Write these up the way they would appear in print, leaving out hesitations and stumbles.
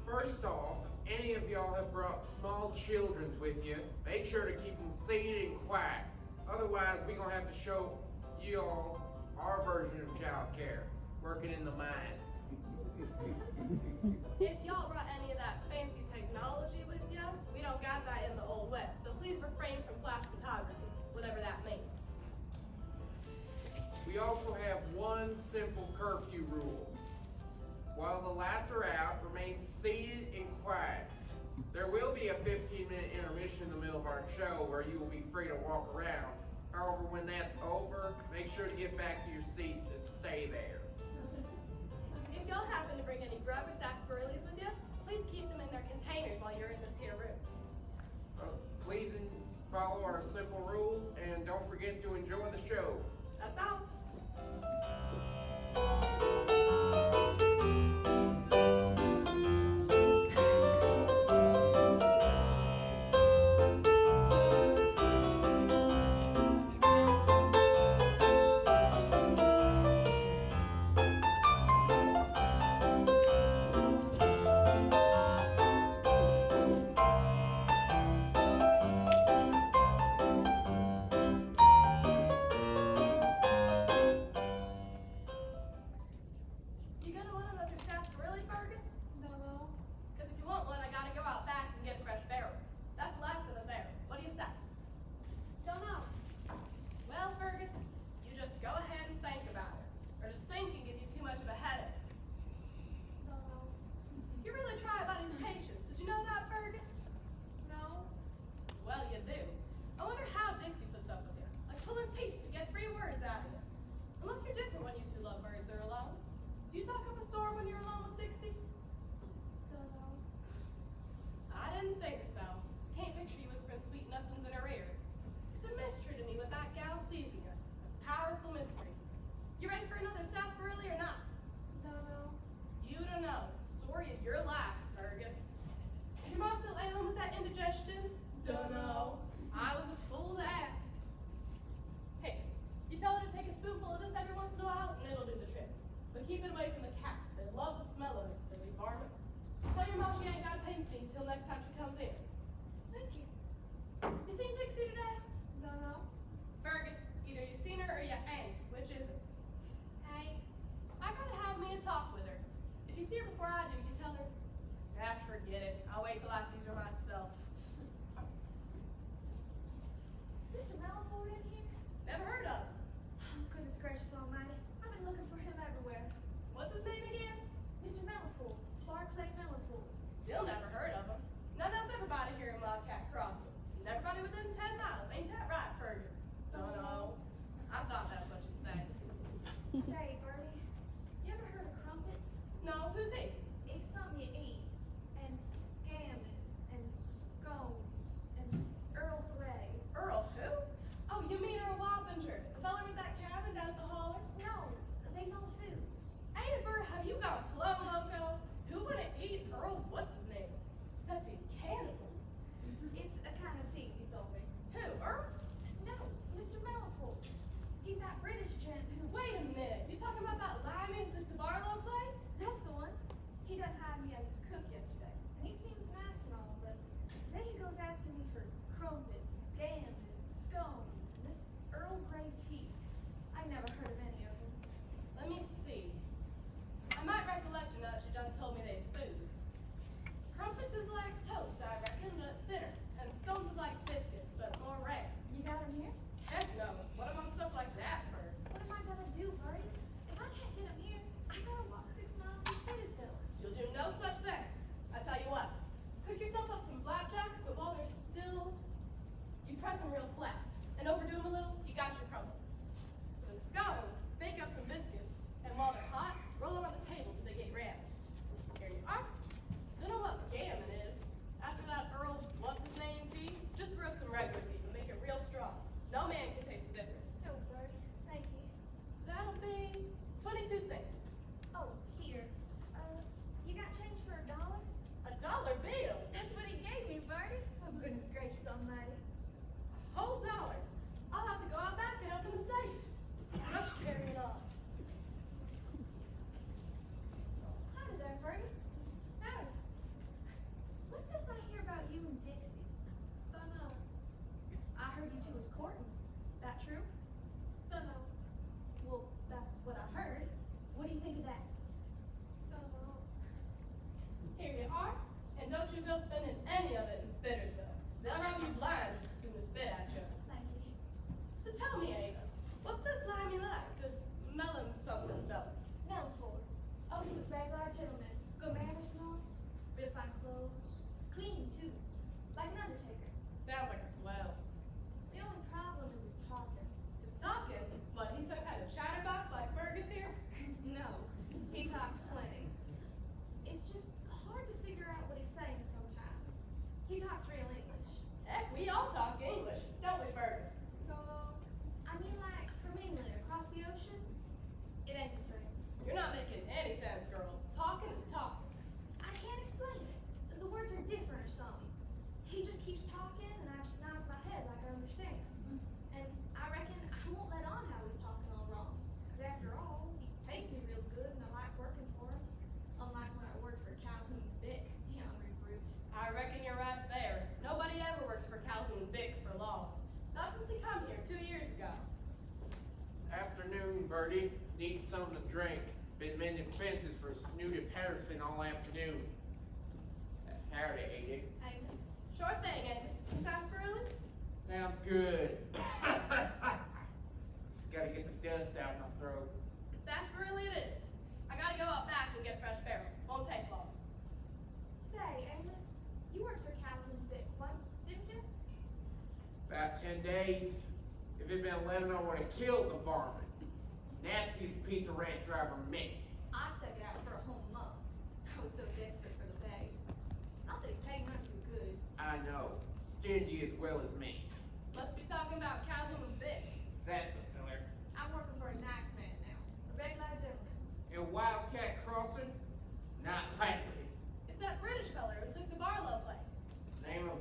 First off, if any of y'all have brought small children with you, make sure to keep them seated and quiet. Otherwise, we're going to have to show you all our version of child care, working in the mines. If y'all brought any of that fancy technology with you, we don't got that in the Old West, so please refrain from flash photography, whatever that means. We also have one simple curfew rule. While the lights are out, remain seated and quiet. There will be a 15-minute intermission in the middle of our show where you will be free to walk around. However, when that's over, make sure to get back to your seats and stay there. If y'all happen to bring any grub or sarsaparillas with you, please keep them in their containers while you're in this here room. Please follow our simple rules and don't forget to enjoy the show. That's all. Do you talk up a storm when you're alone with Dixie? Don't know. I didn't think so. Can't picture you whispering sweet nothings in her ear. It's a mystery to me what that gal sees in you. A powerful mystery. You ready for another sarsaparilla or not? Don't know. You don't know. Story of your life, Fergus. Is your mom still ailing with that indigestion? Don't know. I was a fool to ask. Hey, you tell her to take a spoonful of this every once in a while and it'll do the trick. But keep it away from the cats. They love the smell of it, silly varmints. Tell your mom she ain't got to pay me until next time she comes in. Thank you. You seen Dixie today? Don't know. Fergus, either you seen her or you ain't. Which is it? Hey. I gotta have me a talk with her. If you see her before I do, you tell her, ah, forget it. I'll wait till I see her myself. Is Mr. Malfoy in here? Never heard of him. Oh, goodness gracious almighty. I've been looking for him everywhere. What's his name again? Mr. Malfoy. Barclay Malfoy. Still never heard of him. None knows everybody here in Wildcat Crossing. And everybody within 10 miles. Ain't that right, Fergus? Don't know. I thought that's what you'd say. Say, Bertie, you ever heard of crumpets? No, who's he? It's something you eat. And gammon. And scones. And Earl Grey. Earl who? Oh, you mean Earl Wappinger, the fella with that cabin down at the holler? No, these old foods. Amber, have you got a club loco? Who wouldn't eat Earl what's his name? Such a cannibals. It's a kind of tea, he told me. Who, Earl? No, Mr. Malfoy. He's that British gent who... Wait a minute, you talking about that Lyman at the Barlow place? That's the one. He done hired me as his cook yesterday. And he seems nice and all, but today he goes asking me for crumpets, gammon, scones, and this Earl Grey tea. I never heard of any of them. Let me see. I might recollect you now that you done told me they's foods. Crumpets is like toast, I reckon, but thinner. And scones is like biscuits, but more rare. You got him here? Heck no. What am I stuff like that for? What am I gonna do, Bertie? If I can't get him here, I gotta walk 6 miles to Spittlesville. You'll do no Sounds like a swell. The only problem is his talking. He's talking, but he's some kind of chatterbox like Fergus here. No, he talks plenty. It's just hard to figure out what he's saying sometimes. He talks real English. Heck, we all talk English, don't we, Fergus? No, I mean like from England across the ocean. It ain't the same. You're not making any sense, girl. Talking is talking. I can't explain it. The words are different or something. He just keeps talking and I just nods my head like I understand. And I reckon I won't let on how he's talking all wrong. Because after all, he pays me real good and I like working for him. Unlike when I worked for Calhoun Vic, the honorary brute. I reckon you're right there. Nobody ever works for Calhoun Vic for long. Not since he come here 2 years ago. Afternoon, Birdie. Need something to drink. Been mending fences for Snooty Patterson all afternoon. Howdy, Edie. Amos. Sure thing, Amos. Some sarsaparilla? Sounds good. Gotta get the dust out my throat. Sarsaparilla it is. I gotta go out back and get fresh barrel. Won't take long. Say, Amos, you worked for Calhoun Vic once, didn't you? About 10 days. If it'd been 11, I would have killed the varmint. Nastiest piece of ranch driver met. I stuck it out for a whole month. I was so desperate for the pay. Not that he paid none too good. I know. Stingy as well as me. Must be talking about Calhoun Vic. That's a filler. I'm working for a nice man now. A regular gentleman. And Wildcat Crossing? Not likely. It's that British feller who took the Barlow place. Name of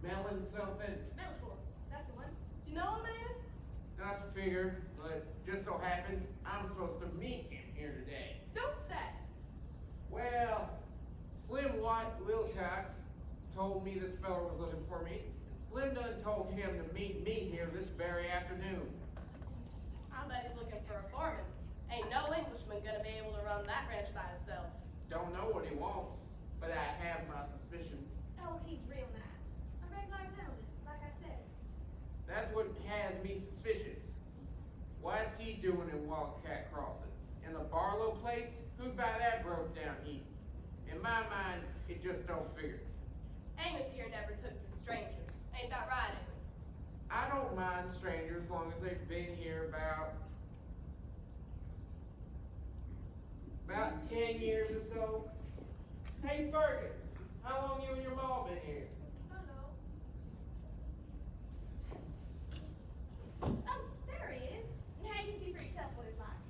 Melon something? Melford. That's the one. You know him, Amos? Not to figure, but just so happens I'm supposed to meet him here today. Don't say. Well, Slim White Wilcox told me this fella was looking for me, and Slim done told him to meet me here this very afternoon. I bet he's looking for a foreman. Ain't no Englishman gonna be able to run that ranch by himself. Don't know what he wants, but I have my suspicions. Oh, he's real nice. A regular gentleman, like I said. That's what has me suspicious. What's he doing in Wildcat Crossing? In the Barlow place? Who'd buy that broke down heap? In my mind, it just don't figure. Amos here never took to strangers. Ain't that right, Amos? I don't mind strangers as long as they've been here about 10 years or so. Hey Fergus, how long you and your mom been here? Hello. Oh, there he is. Now you can see for yourself what it's like.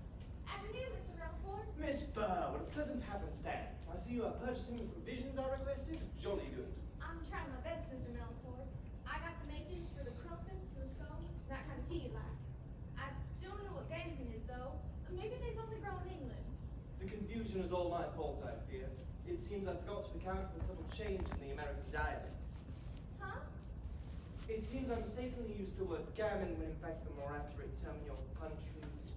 Afternoon, Mr. Melford. Miss Burr, what a pleasant happenstance. I see you are purchasing the provisions I requested. Jolly good. I'm trying my best, Mr. Melford. I got the makings for the crumpets and the scones, that kind of tea you like. I don't know what gammon is, though. Maybe they's only grown in England. The confusion is all my fault, I fear. It seems I forgot to account for the subtle change in the American dialect. Huh? It seems I mistakenly used the word gammon when in fact the more accurate term in your country's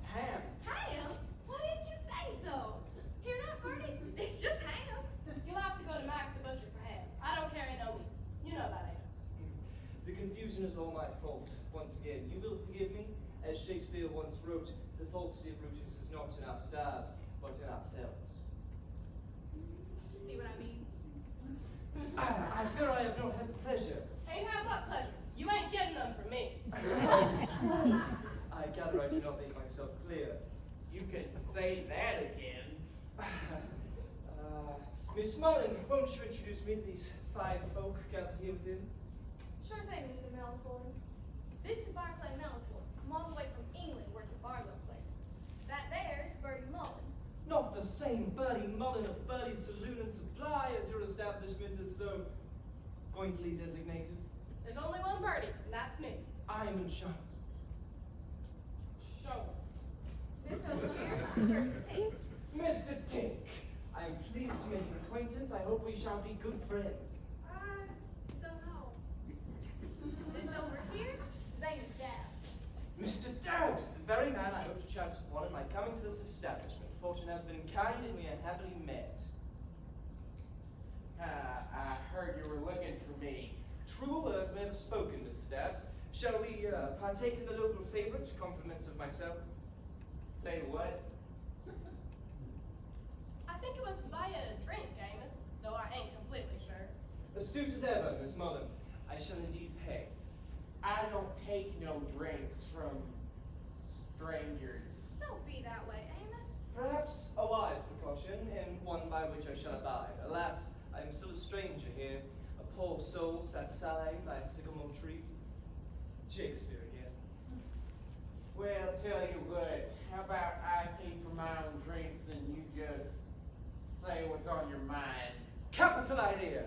ham. Ham? Why didn't you say so? Hear that, Bertie? It's just ham. You'll have to go to Mac the butcher for ham. I don't carry no meats. You know that, Amos. The confusion is all my fault. Once again, you will forgive me. As Shakespeare once wrote, the fault, dear Brutus, is not in our stars, but in ourselves. See what I mean? I fear I have not had the pleasure. Ain't have what pleasure? You ain't getting them from me. I gather I do not make myself clear. You can say that again. Miss Mullen, won't you introduce me to these fine folk gathered here within? Sure thing, Mr. Melford. This is Barclay Melford. I'm all the way from England, working at Barlow Place. That there is Bertie Mullen. Not the same Bertie Mullen of Bertie Saloon and Supply as your establishment is so quaintly designated. There's only one birdie, and that's me. I am enchanted. Show. This over here is Bertie's Tate. Mr. Tink, I am pleased to make your acquaintance. I hope we shall be good friends. I don't know. This over here is Amos Dabbs. Mr. Dabbs, the very man I hope to chance upon in my coming to this establishment. Fortune has been kind and we have happily met. I heard you were looking for me. True words may have spoken, Mr. Dabbs. Shall we partake in the local favorite, compliments of myself? Say what? I think it was to buy a drink, Amos, though I ain't completely sure. Astute as ever, Miss Mullen. I shall indeed pay. I don't take no drinks from strangers. Don't be that way, Amos. Perhaps a wise precaution, and one by which I shall abide. Alas, I am still a stranger here, a poor soul sat sighing by a sycamore tree. Shakespeare again. Well, tell you what, how about I pay for my own drinks and you just say what's on your mind? Capital idea!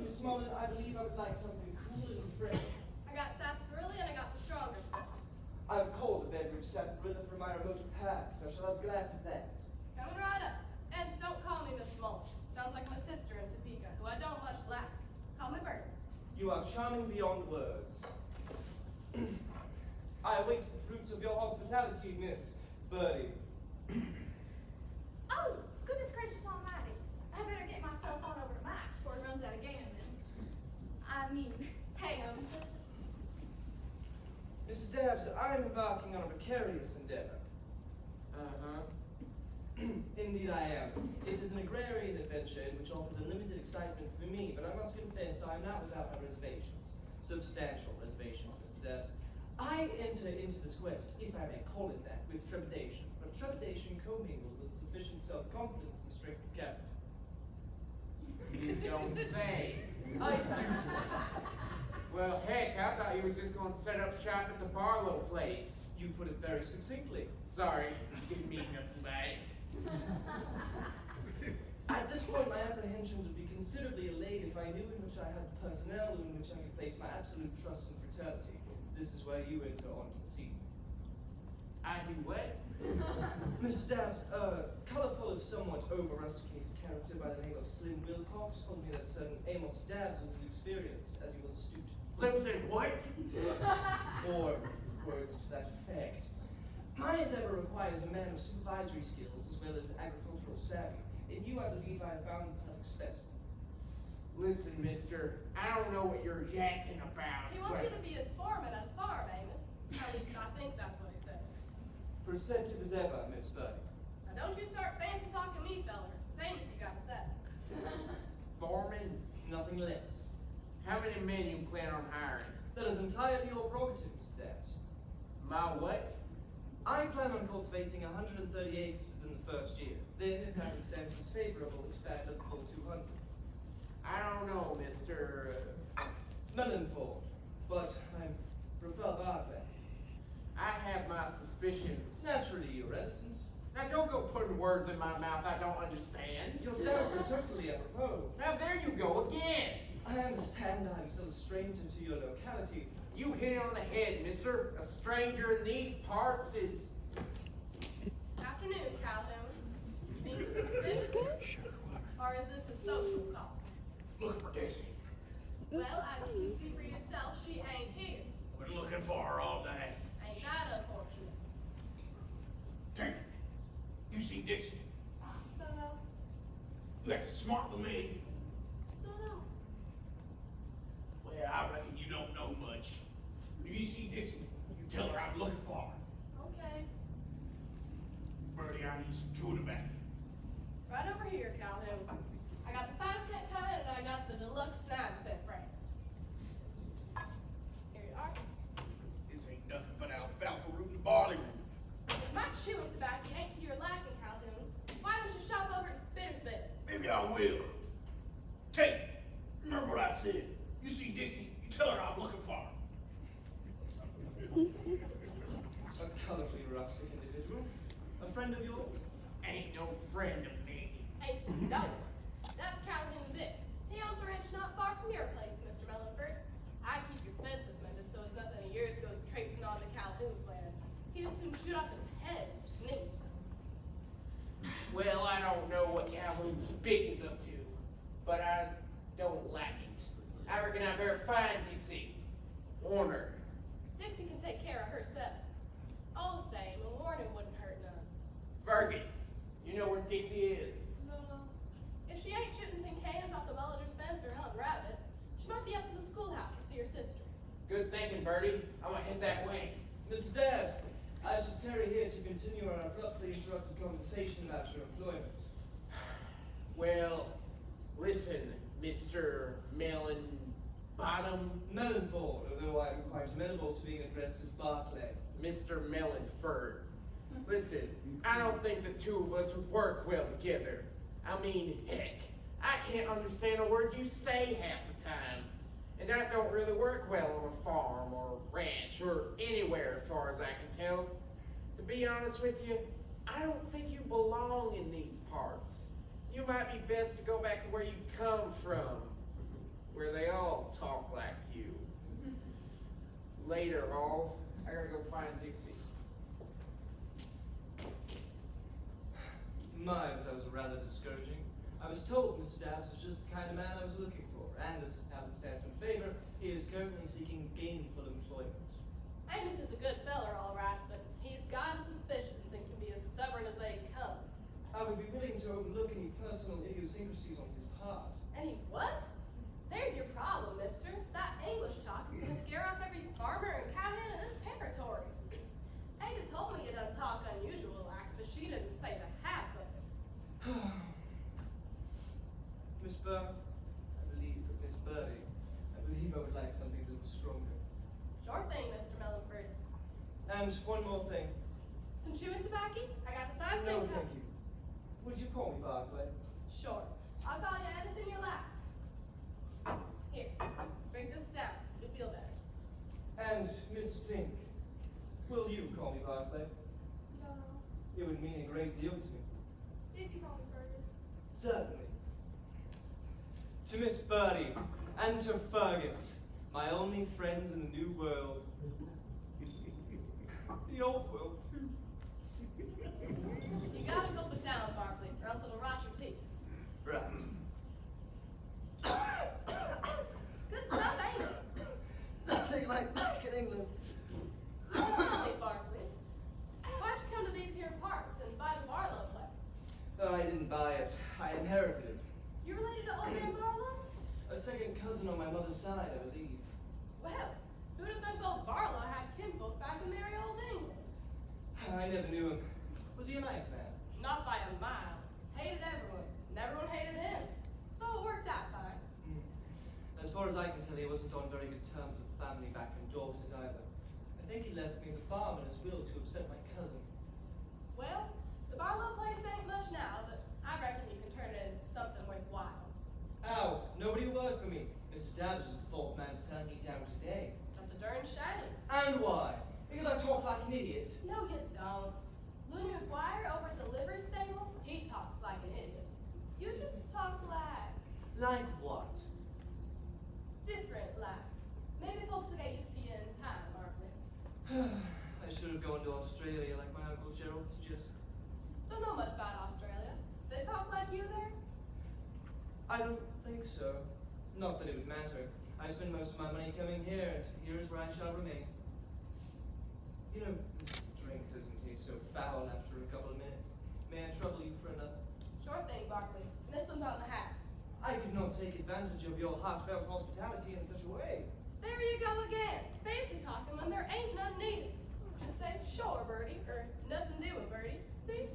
Miss Mullen, I believe I would like something cool and refreshing. I got sarsaparilla and I got the stronger stuff. I would call the beverage sarsaparilla from my remote past. I shall have a glass of that. Coming right up. And don't call me Miss Mullen. Sounds like my sister in Topeka, who I don't much like. Call me Bertie. You are charming beyond words. I await the fruits of your hospitality, Miss Birdie. Oh, goodness gracious almighty. I better get myself on over to Mike's before he runs out of gammon. I mean, ham. Mr. Dabbs, I am embarking on a precarious endeavor. Uh-huh. Indeed I am. It is an agrarian adventure in which offers unlimited excitement for me, but I must confess I am not without my reservations. Substantial reservations, Mr. Dabbs. I enter into this quest, if I may call it that, with trepidation, but trepidation commingled with sufficient self-confidence and strength of character. You don't say. I do say. Well, heck, I thought you was just gonna set up shop at the Barlow place. You put it very succinctly. Sorry, didn't mean nothing by it. At this point, my apprehensions would be considerably allayed if I knew in which I had the personnel in which I could place my absolute trust and fraternity. This is where you enter onto the scene. I do what? Mr. Dabbs, a colorful if somewhat over-rusticated character by the name of Slim Wilcox told me that certain Amos Dabbs was experienced as he was astute. Slim said what? Or words to that effect. My endeavor requires a man of supervisory skills as well as agricultural savvy. In you, I believe I have found the perfect specimen. Listen, mister, I don't know what you're yakking about. He wants you to be his foreman at his farm, Amos. At least I think that's what he said. Perceptive as ever, Miss Birdie. Now don't you start fancy talking me, feller. It's Amos you gotta say. Foreman, Nothing less. how many men you plan on hiring? That is entirely your prerogative, Mr. Dabbs. My what? I plan on cultivating 130 acres within the first year. Then, if happenstance is favorable, expand up to full 200. I don't know, Mr. Melonford, but I prefer Barclay. I have my suspicions. Naturally, you're reticent. Now don't go putting words in my mouth I don't understand. Your doubts are totally apropos. Now there you go again. I understand I'm still a stranger to your locality. You hit it on the head, mister. A stranger in these parts is... Afternoon, Calhoun. Need some provisions? Or is this a social call? Look for Dixie. Well, as you can see for yourself, she ain't here. Been looking for her all day. Ain't that unfortunate? Damn. You see Dixie? Don't know. You acting smart with me. Don't know. Well, I reckon you don't know much. If you see Dixie, you tell her I'm looking for her. Okay. Birdie, I need some chewing tobacco. Right over here, Calhoun. I got the 5-cent kind and I got the deluxe 9-cent brand. Here you are. This ain't nothing but alfalfa root and barley root. If my chewing tobacco ain't to your liking, Calhoun, why don't you shop over to Spittersville? Maybe I will. Take it. Remember what I said. You see Dixie, you tell her I'm looking for her. A colorfully rustic individual. A friend of yours? Ain't no friend of me. Ain't to know. That's Calhoun Vic. He owns a ranch not far from your place, Mr. Mellenford. I keep your fences mended so as nothing of yours goes traipsing on to Calhoun's land. He'd as soon shoot off his head as snakes. Well, I don't know what Calhoun Big is up to, but I don't like it. I reckon I better find Dixie. Warn her. Dixie can take care of herself. All the same, a warning wouldn't hurt none. Fergus, you know where Dixie is? No. If she ain't shooting tin cans off the villager's fence or hunting rabbits, she might be up to the schoolhouse to see her sister. Good thinking, Bertie. I'm gonna head that way. Mr. Dabbs, I should tarry here to continue our abruptly interrupted conversation about your employment. Well, listen, Mr. Melon Bottom, Melanford, although I'm quite amenable to being addressed as Barclay. Mr. Mellonford. Listen, I don't think the two of us would work well together. I mean, heck, I can't understand a word you say half the time. And that don't really work well on a farm or ranch or anywhere as far as I can tell. To be honest with you, I don't think you belong in these parts. You might be best to go back to where you come from, where they all talk like you. Later, all. I gotta go find Dixie. My, but that was rather discouraging. I was told Mr. Dabbs was just the kind of man I was looking for, and as happenstance in favor, he is currently seeking gainful employment. Amos is a good feller, all right, but he's got his suspicions and can be as stubborn as they come. I would be willing to overlook any personal idiosyncrasies on his part. Any what? There's your problem, mister. That English talk is gonna scare off every farmer and cowhand in this territory. Ada told me you don't talk unusual like, but she didn't say the half of it. Miss Birdie, I believe I would like something a little stronger. Sure thing, Mr. Mellonford. And one more thing. Some chewing tobacco? I got the 5 No, cent thank you. Would you call me Barclay? Sure. I'll call you anything you like. Here, drink this stout. You'll feel better. And Mr. Tink, will you call me Barclay? No, It would mean a great deal to me. if you call me Fergus. Certainly. To Miss Birdie and to Fergus, my only friends in the new world. The old world, too. You gotta gulp it down, Barkley, or else it'll rot your teeth. Right. Good stuff, ain't it? Nothing like back in England. Tell me, Barkley, why'd you come to these here parts and buy the Barlow place? Oh, I didn't buy it. I inherited it. You related to old man Barlow? A second cousin on my mother's side, I believe. Well, who'd have thought old Barlow had kinfolk back in merry old England? I never knew him. Was he a nice man? Not by a mile. Hated everyone, and everyone hated him. So it worked out fine. As far as I can tell, he wasn't on very good terms with the family back in Dorset either. I think he left me the farm in his will to upset my cousin. Well, the Barlow place ain't much now, but I reckon you can turn it into something worthwhile. Ow, nobody will work for me. Mr. Dabbs is the fourth man to turn me down today. That's a darn shame. And why? Because I talk like an idiot. No, you don't. Looney McGuire over at the livery stable, he talks like an idiot. You just talk like Like what? different like. Maybe folks will get used to you in time, Barkley. I should have gone to Australia like my Uncle Gerald suggested. Don't know much about Australia. They talk like you there? I don't think so. Not that it would matter. I spend most of my money coming here, and here is where I shall remain. You know, this drink doesn't taste so foul after a couple of minutes. May I trouble you for another? Sure thing, Barkley. And this one's on the house. I could not take advantage of your heartfelt hospitality in such a way. There you go again. Fancy talking when there ain't none needed. Just say, sure, Birdie, or nothing doing, Birdie. See?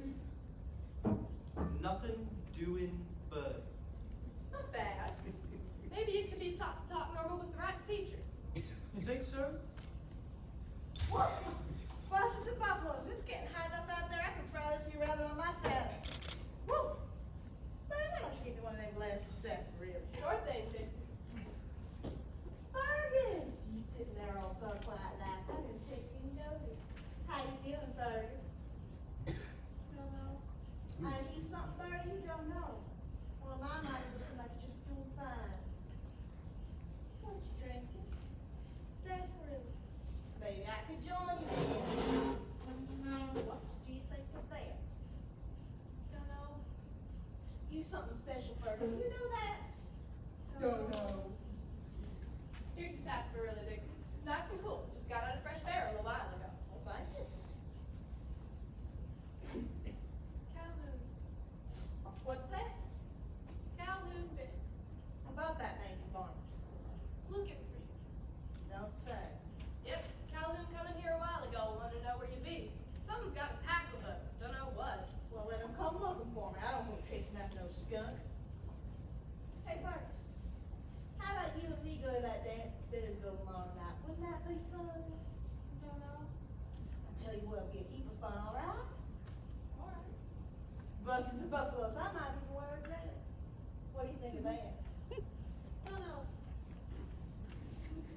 Nothing doing, Bird. Not bad. Maybe you could be taught to talk normal with the right teacher. You think so? What? Bosses and buffaloes, it's getting hot enough out there. I can fry this here rabbit on my saddle. Woo! Man, why don't you get one of them glasses of sarsaparilla? Sure thing, Dixie. Fergus! You sitting there all so quiet like I didn't take any notice. How you doing, Fergus? Don't know. I need something, Birdie, you don't know. Well, my mind is looking like you're just doing fine. What you drinking? Sarsaparilla. Maybe I could join you then. What do you think of that? Don't know. You something special, Fergus. You know that? Don't know. Here's your sarsaparilla, Dixie. It's nice and cool. Just got out of fresh barrel a while ago. Well, thank you. Calhoun. What's that? Calhoun Bit. How about that name, Barnes? Look at me. Don't say. Yep, Calhoun come in here a while ago, wanted to know where you be. Something's got his hackles up. Don't know what. Well, let him come looking for me. I don't want chasing after no skunk. Hey, Fergus. How about you and me go to that Mr. Buffaloes, I might be wearing a dress. What do you think of that? Don't know.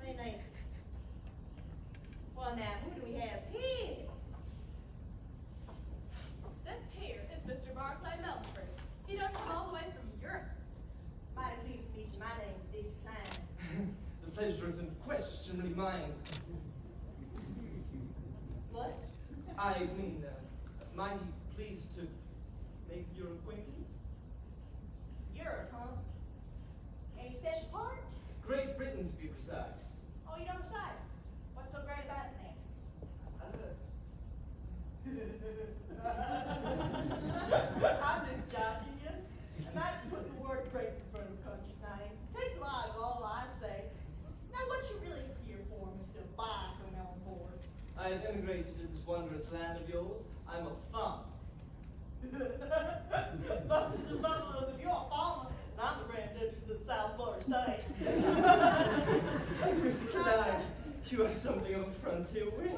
Me neither. Well now, who do we have here? This here is Mr. Barclay Melford. He done come all the way from Europe. Mighty pleased to meet you. My name's Dixie Klein. The pleasure is unquestionably mine. What? I mean, mighty pleased to make your acquaintance. Europe, huh? Any special part? Great Britain, to be precise. Oh, you don't say. What's so great about it now? I'm just joking you. Imagine putting the word great in front of a country's name. Takes a lot of all I say. Now, what you really here for, Mr. Barker Melford? I have emigrated to this wondrous land of yours. I'm a farmer. Buses and buffaloes, if you're a farmer, then I'm the Grand Duchess of the South Florida State. Miss Klein, you have something of a frontier wit.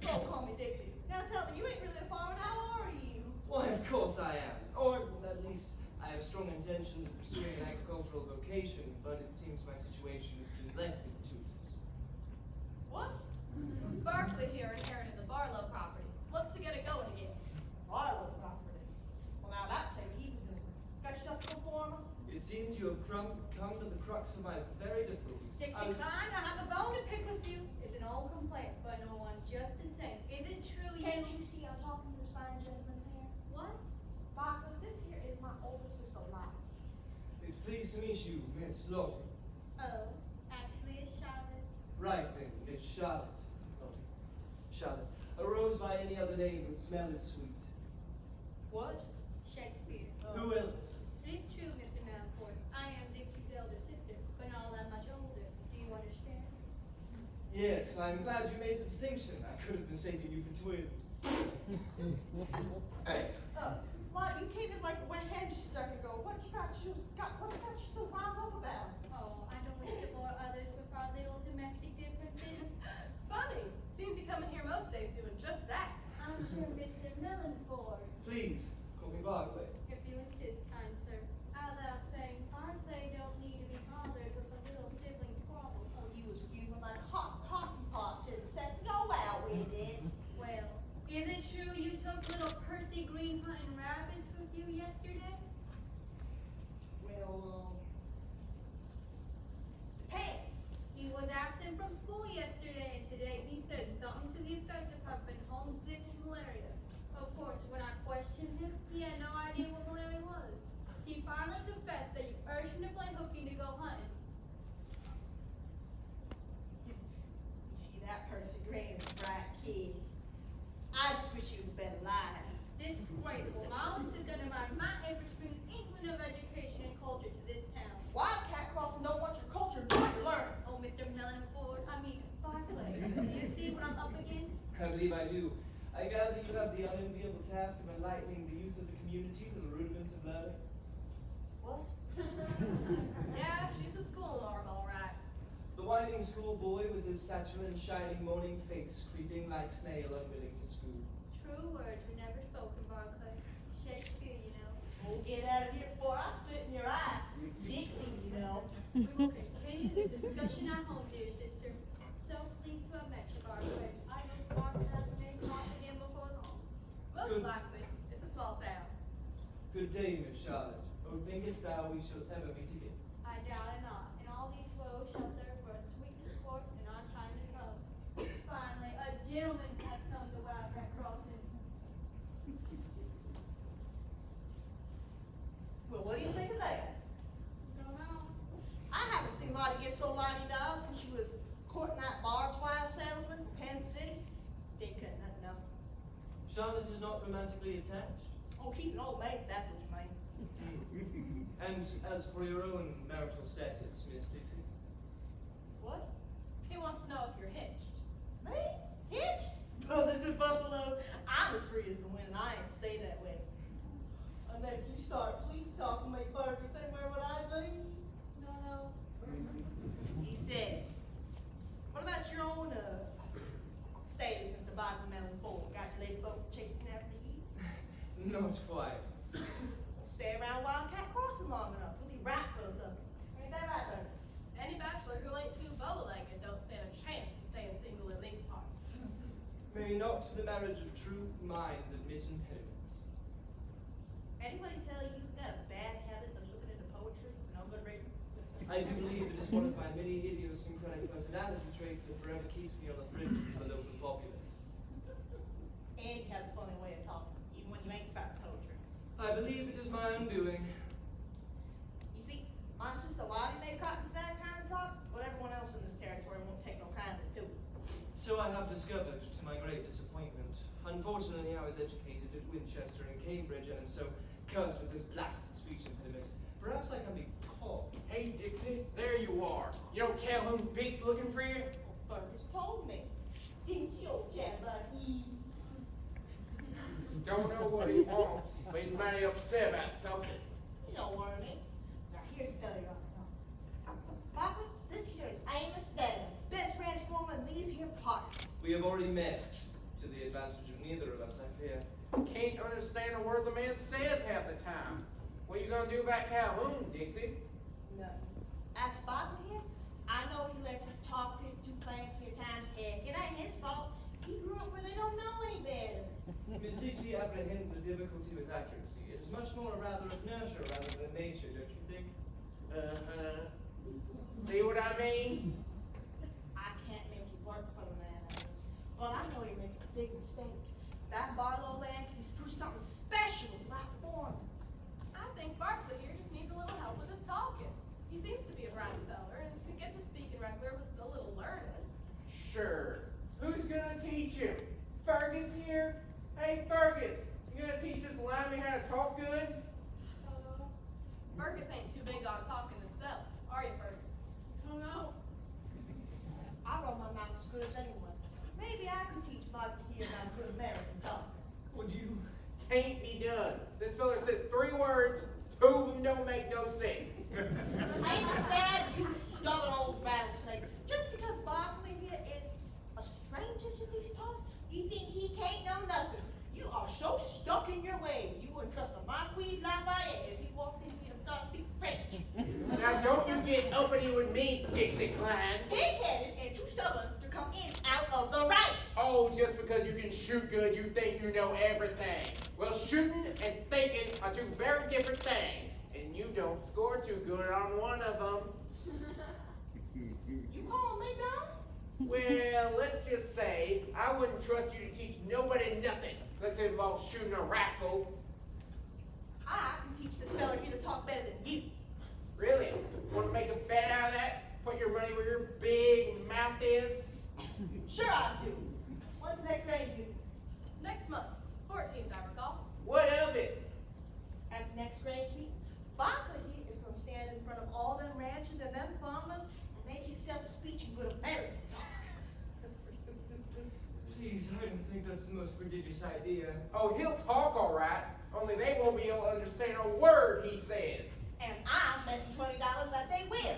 Oh, call me Dixie. Now tell me, you ain't really a farmer, how are you? Why, of course I am. Or at least I have strong intentions of pursuing an agricultural vocation, but it seems my situation has been less than fortuitous. What? Barclay here inherited the Barlow property. Wants to get it going again. Barlow property. Well, now that take you doing. Got yourself a good farmer? It seems you have come to the crux of my very difficulties. Dixie I was- Klein, I have a bone to pick with you. It's an old complaint, but no one's just the same. Is it true Can't you see I'm talking to this fine gentleman here? What? Barker, this here is my older sister, Lottie. It's pleased to meet you, Miss Lottie. Oh, actually it's Charlotte. Right then, it's Charlotte. Lottie. Charlotte. A rose by any other name would smell as sweet. What? Shakespeare. Who else? It is true, Mr. Mountford. I am Dixie's elder sister, but not all that much older. Do you understand? Yes, I'm glad you made the distinction. I could have mistaken you for twins. Hey, Lottie, you came in like a wet hen just a second ago. What's got you so wound up about? Oh, I don't wish to bore others with our little domestic differences. Funny. Seems you come in here most days doing just that. I'm sure Mr. Millenford, Please, call me Barclay. if you insist, kind sir. As I was saying, Barclay don't need to be bothered with a little sibling squabble. Oh, you was fuming like a hockey pot just a second ago. Out with it. Well, is it true you took little Percy Green hunting rabbits with you yesterday? Well, depends. He was absent from school yesterday, and today he said something to the effect of having been homesick and malaria. Of course, when I questioned him, he had no idea what malaria was. He finally confessed that you urged him to play hooky to go hunting. You see that Percy Green is a bright kid. I just wish he was a better liar. Disgraceful. My own sister undermined my efforts to bring an inkling of education and culture to this town. Wildcat crossing don't want your culture and what you learn. Oh, Mr. Millenford, I mean, Barclay, do you see what I'm up against? I believe I do. I gather you have the unenviable task of enlightening the youth of the community to the rudiments of learning. What? Yeah, she's the school marm, all right. The whining schoolboy with his satchel and shining morning face, creeping like snail unwilling to school. True words were never spoken, Barclay. Shakespeare, you know. Oh, get out of here before I spit in your eye. Dixie, you know. We will continue this discussion at home, dear sister. So pleased to have met you, Barclay. I hope Barclay may cross again before long. Most Good. likely. It's a small town. Good day, Miss Charlotte. Oh, thinkest thou we shall ever meet again? I doubt it not, and all these woes shall serve for a sweet discourse and our time to come. Finally, a gentleman has come to Wildcat Crossing. Well, what do you think of that? Don't know. I haven't seen Lottie get so la-di-da since she was courting that barbed wire salesman from Kansas City. Didn't cut nothing up. Charlotte is not romantically attached. Oh, she's an old maid, that's what you mean. And as for your own marital status, Miss Dixie? What? He wants to know if you're hitched. Me? Hitched? Buzzards and buffaloes. I'm as free as the wind, and I ain't stay that way. Unless you start sweet talking me, Fergus, then where would I be? No. He said, what about your own status, Mr. Bobby Melon Ford? Got your lady boat chasing after you? Not quite. cruising long enough. We'll be right for the cooking. Ain't that right, Bertie? Any bachelor who ain't too bow-legged don't stand a chance of staying single in these parts. May not to the marriage of true minds admit impediments. Anybody tell you you've got a bad habit of looking into poetry? No good reason. I do believe it is one of my many idiosyncratic personality traits that forever keeps me on the fringes of the local populace. And you have a funny way of talking, even when you ain't spouting poetry. I believe it is my undoing. You see, my sister Lottie may cotton to that kind of talk, but everyone else in this territory won't take no kindly to it. So I have discovered, to my great disappointment. Unfortunately, I was educated at Winchester and Cambridge, and am so cursed with this blasted speech impediment. Perhaps I can be called. Hey, Dixie, there you are. You know Calhoun Pete's looking for you? Fergus told me. Didn't you, Jabberwocky? Don't know what he wants, but he's mighty upset about something. You don't worry me. Now here's a fella you ought to know. Papa, this here is Amos Davis, best ranch foreman in these here parts. We have already met, to the advantage of neither of us, I fear. Can't understand a word the man says half the time. What you gonna do about Calhoun, Dixie? No. As Papa here, I know he lets us talk too fancy at times. Heck, it ain't his fault. He grew up where they don't know any better. Miss Dixie apprehends the difficulty with accuracy. It is much more a matter of nurture rather than nature, don't you think? Uh-huh. See what I mean? I can't make you work for the man, Amos. But I know you're making a big mistake. That Barlow land can screw something special with the right form. I think Barkley here just needs a little help with his talking. He seems to be a bright feller and could get to speaking regular with a little learning. Sure. Who's gonna teach him? Fergus here? Hey, Fergus, you gonna teach this Blimey how to talk good? Fergus ain't too big on talking himself, are you, Fergus? don't know. I run my mouth as good as anyone. Maybe I can teach Barkley here about good American talk. Would you? Can't be done. This fella says 3 words, 2 of them don't make no sense. I understand, you stubborn old rattlesnake. Just because Barkley here is a stranger to these parts, you think he can't know nothing. You are so stuck in your ways. You wouldn't trust the Marquis Lafayette if he walked in here and started speaking French. Now don't you get uppity with me, Dixie Klein. Pig-headed and too stubborn to come in out of the right. Oh, just because you can shoot good, you think you know everything. Well, shooting and thinking are 2 very different things, and you don't score too good on one of them. You calling me dumb? Well, let's just say I wouldn't trust you to teach nobody nothing. Let's say it involves shooting a rifle. I can teach this fella here to talk better than you. Really? Want to make a bet out of that? Put your money where your big mouth is? Sure I do. When's the next range meeting? Next month, 14th, I recall. What of it? At the next range meeting, Barkley here is going to stand in front of all them ranchers and them farmers and make himself a speech in good American talk. Please, I don't think that's the most prodigious idea. Oh, he'll talk all right, only they won't be able to understand a word he says. And I'm betting $20 that they will.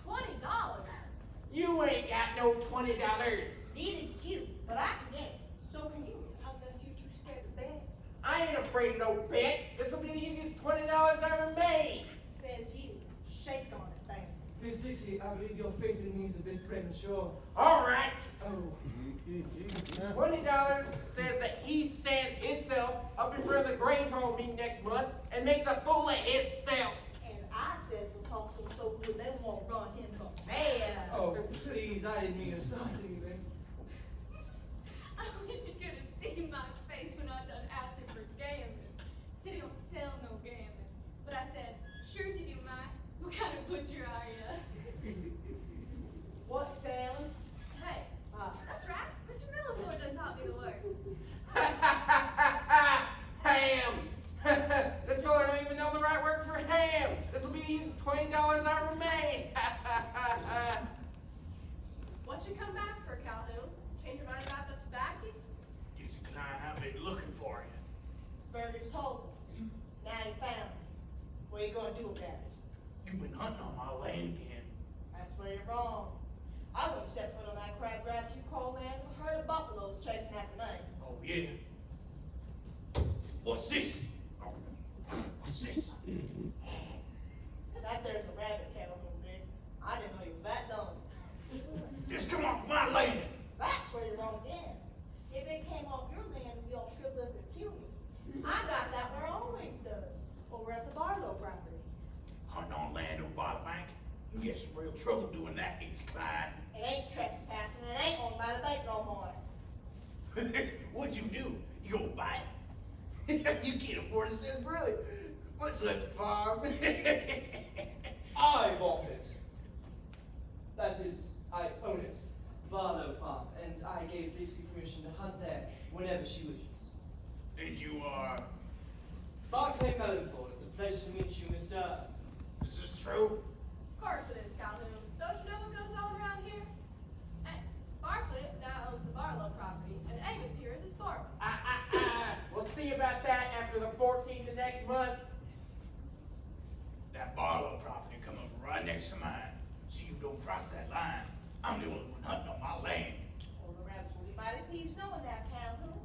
$20? You ain't got no $20. Neither can you, but I can get it. So can you, unless you're too scared to bet. I ain't afraid of no bet. This'll be the easiest $20 I ever made. Says you. Shake on it, baby. Miss Dixie, I believe your faith in me is a bit premature. All right. Oh. $20 says that he stands himself up in front of the grain hall meeting next month and makes a fool of himself. And I says we'll talk to him so good they won't run him for mayor. Oh, please, I didn't mean to start anything. I wish you could have seen my face when I done asked him for gammon. Said he don't sell no gammon. But I said, sure as you do, Mike. What kind of butcher are ya? What's Sally? Hey, that's right. Mr. Milliford done taught me the word. Ham. This fella don't even know the right word for ham. This'll be the easiest $20 I ever made. What you come back for, Calhoun? Change your mind about the tobacco? Dixie Klein, I've been looking for you. Burgers told me. Now you found me. What are you gonna do about it? You've been hunting on my land again. That's where you're wrong. I wouldn't step foot on that crabgrass you call land if a herd of buffaloes chasing after me. Oh, yeah. What's this? Oh, what's this? get some real trouble doing that, Dixie Clyde. It ain't trespassing, it ain't owned by the bank no more. What'd you do? You gonna buy it? You can't afford to sell really. Much less a farm. I bought it. That is, I own it. Barlow Farm, and I gave Dixie permission to hunt there whenever she wishes. And you are. Barclay Mellonford, it's a pleasure to meet you, Mr. Is this true? Of course it is, Calhoun. Don't you know what goes on around here? Hey, Barclay now owns the Barlow property, and Amos here is his foreman. We'll see about that after the 14th of next month. That Barlow property come up right next to mine. See, you don't cross that line. I'm the only one hunting on my land. Well, the rabbits will be mighty pleased knowing that, Calhoun.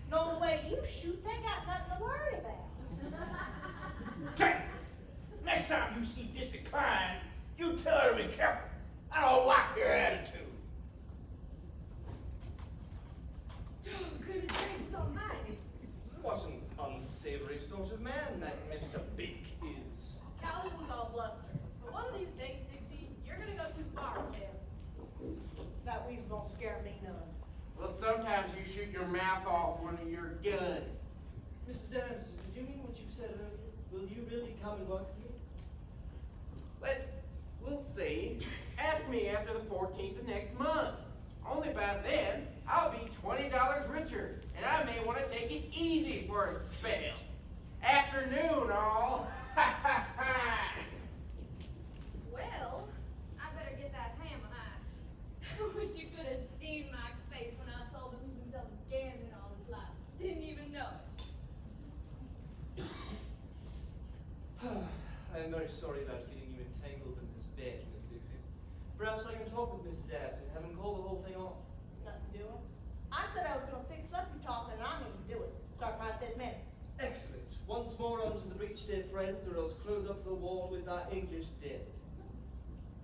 Knowing the way you shoot, they got nothing to worry about. Tank! Next time you see Dixie Clyde, you tell her to be careful. I don't like your attitude. Oh, goodness gracious almighty. What an unsavory sort of man that Mr. Big is. Calhoun was all bluster. But one of these days, Dixie, you're gonna go too far with him. That weasel don't scare me none. Well, sometimes you shoot your mouth off when you're gun. Mr. Debs, did you mean what you said earlier? Will you really come and work for me? We'll see. Ask me after the 14th of next month. Only by then, I'll be $20 richer, and I may want to take it easy for a spell. Afternoon, all. Ha ha ha! Well, I better get that ham on ice. I wish you could have seen Mike's face when I told him he's been selling gambling all his life. Didn't even know it. I am very sorry about getting you entangled in this bed, Miss Dixie. Perhaps I can talk with Mr. Dabbs and have him call the whole thing off. Nothing doing. I said I was gonna fix up your talking, and I need to do it. Start right this minute. Excellent. Once more onto the breach, dear friends, or else close up the wall with our English dead.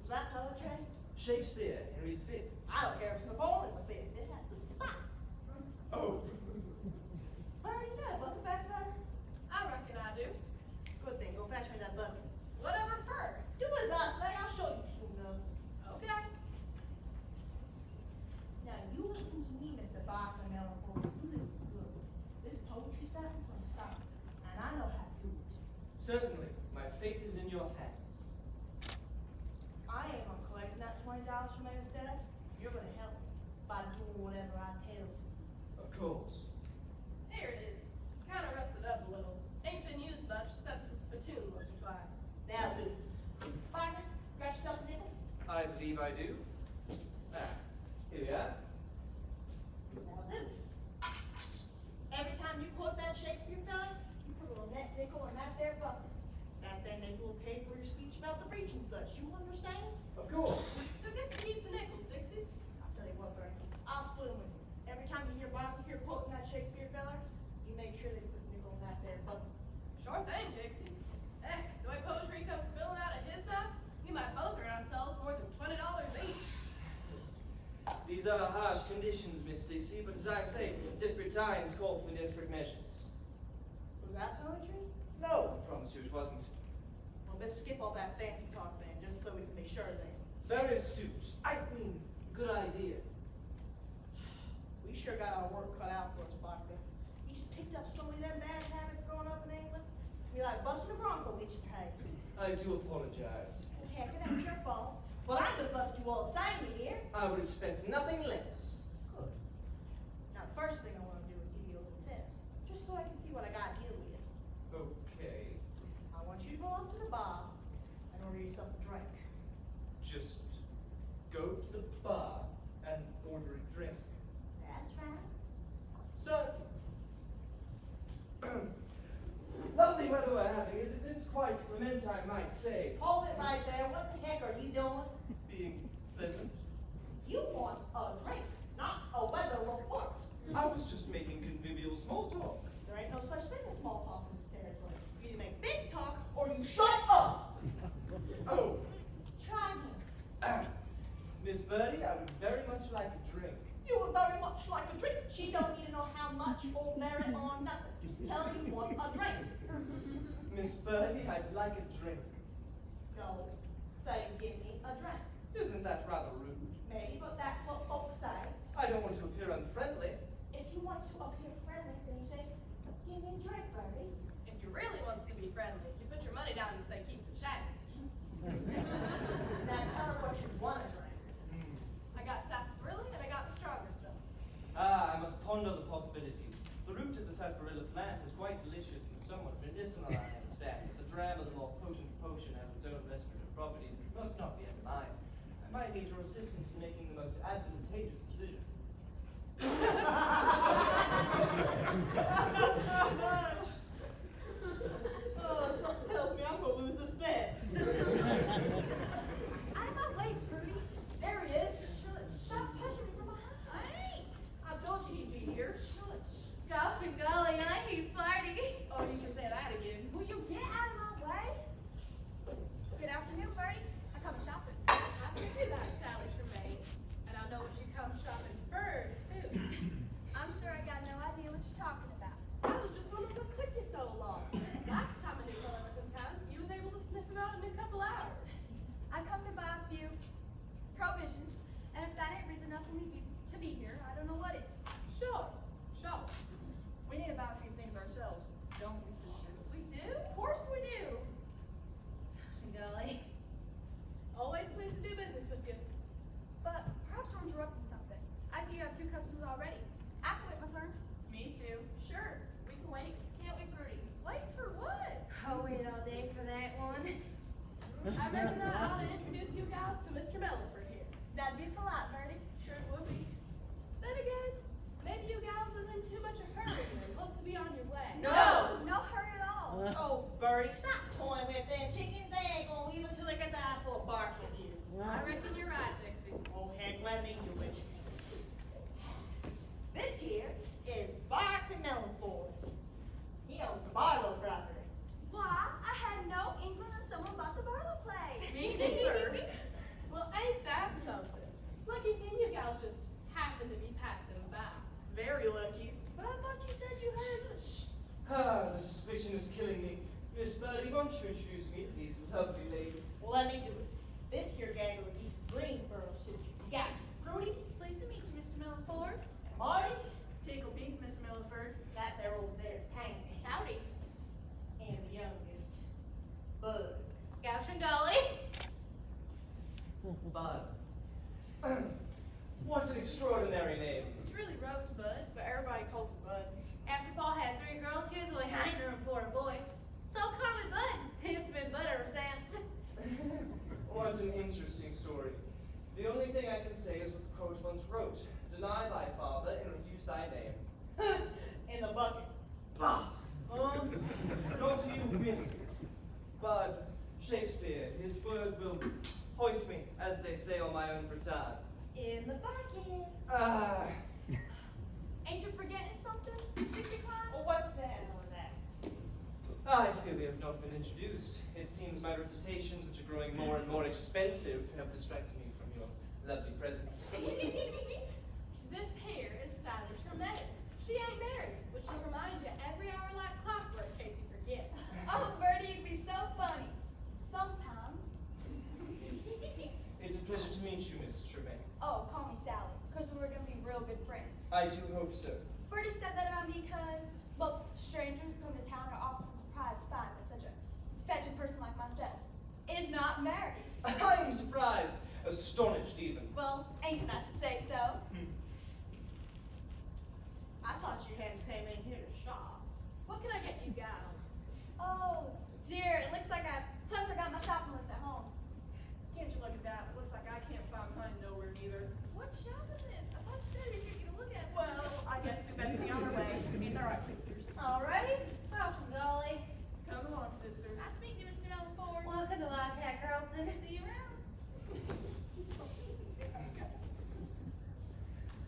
Was that poetry? Shakespeare, Henry V. I don't care if it's Napoleon the Fifth. It has to stop. Oh. Fire, you got a bucket back there? I reckon I do. Good thing. Go fetch me that bucket. Whatever for. Do as I say. I'll show you soon enough. Okay. Now you listen to me, Mr. Barker Mellonford. You listen good. This poetry stuff is gonna stop, and I know how to do it. Certainly. My fate is in your hands. I ain't gonna collect that $20 from Amos Dad. You're gonna help me by doing whatever I tell you. Of course. Here it is. Kinda rusted up a little. Ain't been used much except as a spittoon once or twice. Now do. Barker, got yourself a nickel? I believe I do. Here we are. That'll do. Every time you quote that Shakespeare fellow, you put a little net nickel in that there bucket. That there nickel will pay for your speech about the breach and such. You understand? Of course. Who gets to keep the nickels, Dixie? I'll tell you what, Bernie. I'll split them with you. Every time you hear Barker here quoting that Shakespeare feller, you make sure they put the nickel in that there bucket. Sure thing, Dixie. Heck, the way poetry comes spilling out of his mouth, we might both earn ourselves more than $20 each. These are harsh conditions, Miss Dixie, but as I say, desperate times call for desperate measures. Was that poetry? No, I promise you it wasn't. Well, let's skip all that fancy talk then, just so we can be sure then. Very astute. I mean, good idea. We sure got our work cut out for us, Barker. He's picked up so many of them bad habits growing up in England. It's be like busting a bronco each day. I do apologize. Well, heck, it ain't your fault. Well, I'm gonna bust you all the same, you hear? I would expect nothing less. Good. Now, the first thing I want to do is give you a little test, just so I can see what I got to deal with. Okay. I want you to go up to the bar and order yourself a drink. Just go to the bar and order a drink. That's right. Certainly. Lovely weather we're having, is it? It's quite clement, I might say. Hold it right there. What the heck are you doing? Being pleasant. You want a drink, not a weather report. I was just making convivial small talk. There ain't no such thing as small talk in this territory. You either make big talk or you shut up. Oh, Try again. Miss Birdie, I would very much like a drink. You would very much like a drink. She don't need to know how much or merit or nothing. Just tell her you want a drink. Miss Birdie, I'd like a drink. No. say give me a drink. Isn't that rather rude? Maybe, but that's what folks say. I don't want to appear unfriendly. If you want to appear friendly, then you say, give me a drink, Birdie. If you really want to be friendly, you put your money down and say keep the change. Now tell her what you want to drink. I got sarsaparilla and I got the stronger stuff. Ah, I must ponder the possibilities. The root of the sarsaparilla plant is quite delicious and somewhat medicinal, I understand. But the dram of the more potent potion has its own restorative properties which must not be undermined. I might need your assistance in making the most advantageous decision. Oh, something tells me I'm gonna lose this bet. Out of my way, Birdie. There he is. Stop pushing me from behind. I ain't. I told you he'd be here. Shush. Gosh and golly, I hate party. Oh, you can say that again. Will you get out of my way? Good afternoon, Birdie. I come shopping. I can do that, Sally Tremaine. And I know what you come shopping for, too. I'm sure I got no idea what you're talking about. I was just wondering what took you so long. Last time a new fella was in town, you was able to sniff him out in a couple hours. I come to buy a few provisions, and if that ain't reason enough for me to be here, I don't know what is. Sure, sure. We need to buy a few things ourselves, don't we, sisters? We do? Of course we do. Gosh and golly. Always pleased to do business with you. But perhaps we're interrupting something. I see you have 2 customers already. I can wait my turn. Me too. Sure, we can wait. Can't wait, Birdie. Wait for what? I'll wait all day for that one. I reckon I ought to introduce you guys to Mr. Melliford here. That'd be polite, Birdie. Sure it would be. Then again, maybe you gals is in too much a hurry and wants to be on your way. No hurry at all. Oh, Birdie, stop toying with them chickens. They ain't gonna leave until they get the eye full of bark with you. I reckon you're right, Dixie. Oh, heck, let me do it. This here is Barkley Melliford. He owns the Barlow property. Why? I had no inkling that someone bought the Barlow place. Me neither. Well, ain't that something? Lucky thing you gals just happen to be passing by. Very lucky. But I thought you said you heard. Ah, the suspicion is killing me. Miss Birdie, won't you introduce me to these lovely ladies? Well, let me do it. This here gang are East Greensboro sisters. You got Rudy Pleased to meet you, Mr. Melliford. and Marty. Tickle Pink, Miss Melliford. That there over there is Hank. Howdy. And the youngest, Bud. Gosh and golly. Bud. What an extraordinary name. It's really Rosebud, but everybody calls him Bud. After Paul had 3 girls, he was only ain't room for a boy. So it's called me Bud. And it's been Bud ever since. What an interesting story. The only thing I can say is what the poet once wrote. Deny thy father and refuse thy name. In the bucket. Bah! Not you, miss. Bud, Shakespeare, his words will hoist me, as they say on my own facade. In the bucket. Ah, Ain't you forgetting something, Dixie Clyde? Well, what's that on that? I fear we have not been introduced. It seems my recitations, which are growing more and more expensive, have distracted me from your lovely presence. This here is Sally Tremaine. She ain't married, which will remind you every hour like clockwork in case you forget. Oh, Birdie, you'd be so funny. Sometimes. It's a pleasure to meet you, Miss Tremaine. Oh, call me Sally, because we're gonna be real good friends. I do hope so. Birdie said that about me because, well, strangers come to town are often surprised to find that such a fetching person like myself is not married. I am surprised, astonished even. Well, ain't you nice to say so? I thought you hadn't came in here to shop. What can I get you gals? Oh, dear, it looks like I plumb forgot my shopping list at home. Can't you look at that? It looks like I can't find mine nowhere neither. What shopping list? I thought you said you were gonna look at it. Well, I guess we best be on our way. Ain't that right, sisters? Alrighty. Gosh and golly. Come along, sisters. Nice meeting you, Mr. Melliford. Welcome to Wildcat Carlson. See you around.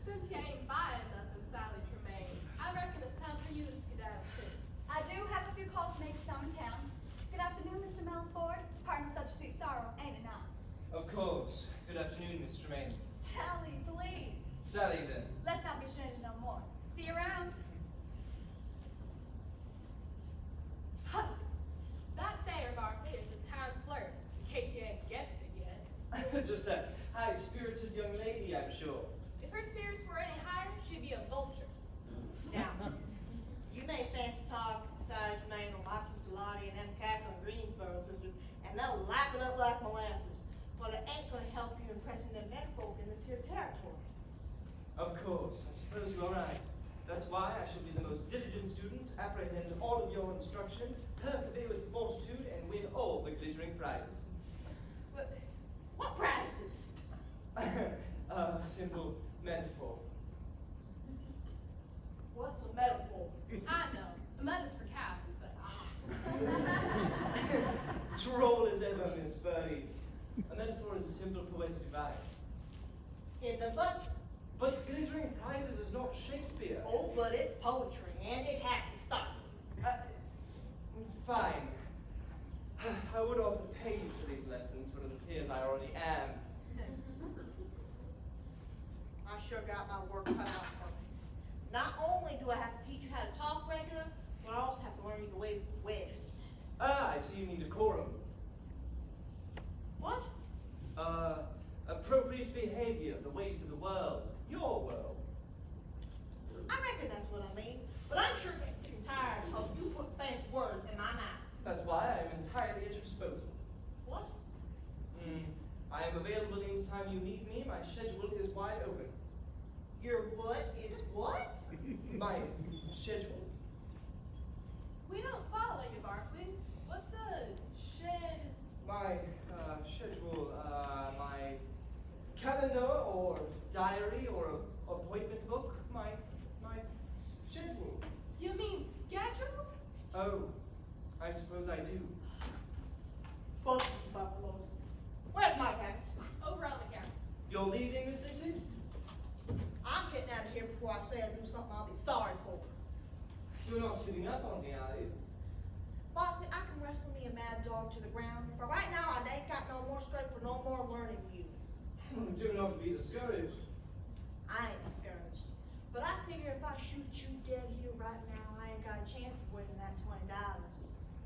Since you ain't buying nothing, Sally Tremaine, I reckon it's time for you to skedaddle too. I do have a few calls to make to some in town. Good afternoon, Mr. Melliford. Pardon such sweet sorrow, ain't it not? Of course. Good afternoon, Miss Tremaine. Sally, please. Sally, then. Let's not be strangers no more. See you around. Hudson, that there, Barkley, is the town flirt, in case you ain't guessed it Just a high-spirited young lady, I'm sure. If her spirits were any higher, she'd be a vulture. Now, you may fancy talk besides your name on my sister Lottie and them Cackling Greensboro sisters, and they'll lap it up like molasses. But it ain't gonna help you impressing them men folk in this here territory. Of course, I suppose you're right. That's why I shall be the most diligent student, apprehend all of your instructions, persevere with fortitude, and win all the glittering prizes. But what prizes? A simple metaphor. What's a metaphor? I know. A mother's for cows and such. Droll as ever, Miss Birdie. A metaphor is a simple poetic device. In the book? But glittering prizes is not Shakespeare. Oh, but it's poetry, and it has to stop. Fine. I would offer to pay you for these lessons, but it appears I already am. I sure got my work cut out for me. Not only do I have to teach you how to talk regular, but I also have to learn you the ways of the West. Ah, I see you need decorum. What? Appropriate behavior, the ways of the world. Your world. I reckon that's what I mean, but I'm sure getting sick and tired of you put fancy words in my mouth. That's why I am entirely at your disposal. What? I am available anytime you need me. My schedule is wide open. Your what is what? My schedule? We don't follow you, Barkley. What's a shed? My schedule, my calendar or diary or appointment book, my schedule. You mean schedule? Oh, I suppose I do. Buses and buffaloes. Where's my rabbits? Over on the counter. You're leaving, Miss Dixie? I'm getting out of here before I say I do something I'll be sorry for. You're not giving up on me, are you? Barkley, I can wrestle me a mad dog to the ground, but right now I ain't got no more strength for no more learning you. Do not be discouraged. I ain't discouraged. But I figure if I shoot you dead here right now, I ain't got a chance of winning that $20.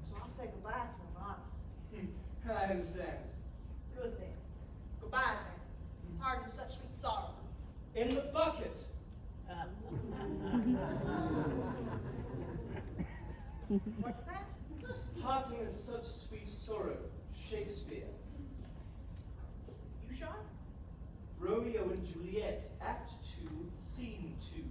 So I'll say goodbye to him, honor. I understand. Good then. Goodbye then. Pardon such sweet sorrow. In the bucket. What's that? Parting is such sweet sorrow. Shakespeare. You sure? Romeo and Juliet, Act 2, Scene 2.